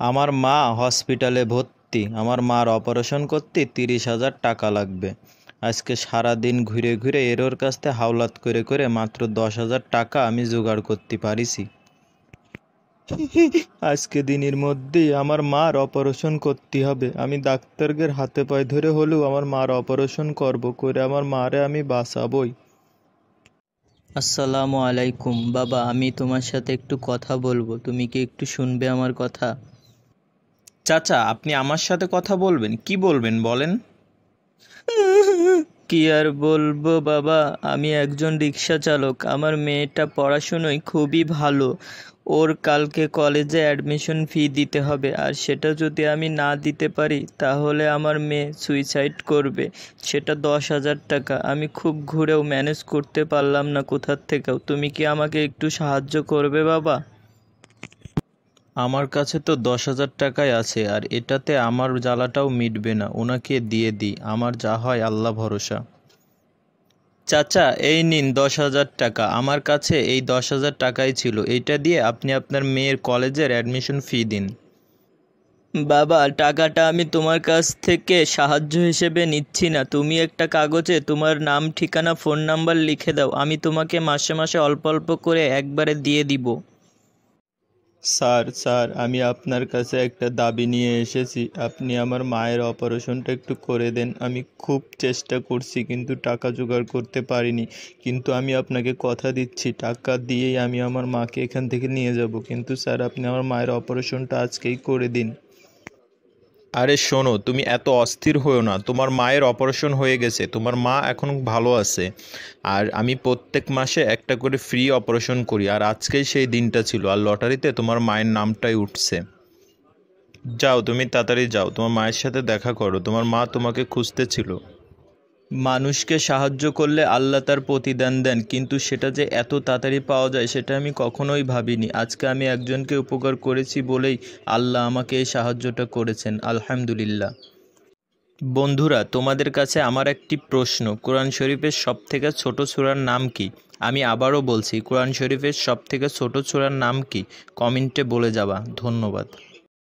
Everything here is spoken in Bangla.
আমার মা হসপিটালে ভর্তি। আমার মার অপারেশন করতে 30,000 টাকা লাগবে। আজকে সারা দিন ঘুরে ঘুরে এরোর কাছ থেকে হাওলাত করে করে মাত্র 10,000 টাকা আমি জোগাড় করতে পারিছি। আজকে দিনের মধ্যেই আমার মার অপারেশন করতে হবে। আমি ডাক্তারদের হাতে পায়ে ধরে হলেও আমার মার অপারেশন করব, করে আমার মারে আমি বাঁচাবই। আসসালামু আলাইকুম বাবা, আমি তোমার সাথে একটু কথা বলবো, তুমি কি একটু শুনবে আমার কথা? চাচা, আপনি আমার সাথে কথা বলবেন? কি বলবেন বলেন। কি আর বলবো বাবা, আমি একজন রিক্সা চালক। আমার মেয়েটা পড়াশুনোয় খুবই ভালো। ওর কালকে কলেজে অ্যাডমিশন ফি দিতে হবে, আর সেটা যদি আমি না দিতে পারি তাহলে আমার মেয়ে সুইসাইড করবে। সেটা 10,000 টাকা। আমি খুব ঘুরেও ম্যানেজ করতে পারলাম না কোথার থেকেও। তুমি কি আমাকে একটু সাহায্য করবে বাবা? আমার কাছে তো 10,000 টাকাই আছে, আর এটাতে আমার জ্বালাটাও মিটবে না। ওনাকে দিয়ে দিই, আমার যা হয় আল্লাহ ভরসা। চাচা, এই নিন 10,000 টাকা। আমার কাছে এই 10,000 টাকাই ছিল। এইটা দিয়ে আপনি আপনার মেয়ের কলেজের অ্যাডমিশন ফি দিন। বাবা, টাকাটা আমি তোমার কাছ থেকে সাহায্য হিসেবে নিচ্ছি না। তুমি একটা কাগজে তোমার নাম, ঠিকানা, ফোন নাম্বার লিখে দাও। আমি তোমাকে মাসে মাসে অল্প অল্প করে একবারে দিয়ে দিব। স্যার স্যার, আমি আপনার কাছে একটা দাবি নিয়ে এসেছি। আপনি আমার মায়ের অপারেশনটা একটু করে দেন। আমি খুব চেষ্টা করছি কিন্তু টাকা জোগাড় করতে পারিনি। কিন্তু আমি আপনাকে কথা দিচ্ছি, টাকা দিয়েই আমি আমার মাকে এখান থেকে নিয়ে যাব। কিন্তু স্যার, আপনি আমার মায়ের অপারেশনটা আজকেই করে দিন। আরে শোনো, তুমি এত অস্থির হয়েও না। তোমার মায়ের অপারেশন হয়ে গেছে, তোমার মা এখন ভালো আছে। আর আমি প্রত্যেক মাসে একটা করে ফ্রি অপারেশন করি, আর আজকেই সেই দিনটা ছিল। আর লটারিতে তোমার মায়ের নামটাই উঠছে। যাও, তুমি তাড়াতাড়ি যাও, তোমার মায়ের সাথে দেখা করো। তোমার মা তোমাকে খুঁজতেছিল। মানুষকে সাহায্য করলে আল্লাহ তার প্রতিদান দেন, কিন্তু সেটা যে এত তাড়াতাড়ি পাওয়া যায় সেটা আমি কখনোই ভাবিনি। আজকে আমি একজনকে উপকার করেছি বলেই আল্লাহ আমাকে এই সাহায্যটা করেছেন, আলহামদুলিল্লাহ। বন্ধুরা, তোমাদের কাছে আমার একটি প্রশ্ন। কোরআন শরীফের সবথেকে ছোট সূরার নাম কি? আমি আবারও বলছি, কোরআন শরীফের সবথেকে ছোট সূরার নাম কি? কমেন্টে বলে যাবা। ধন্যবাদ।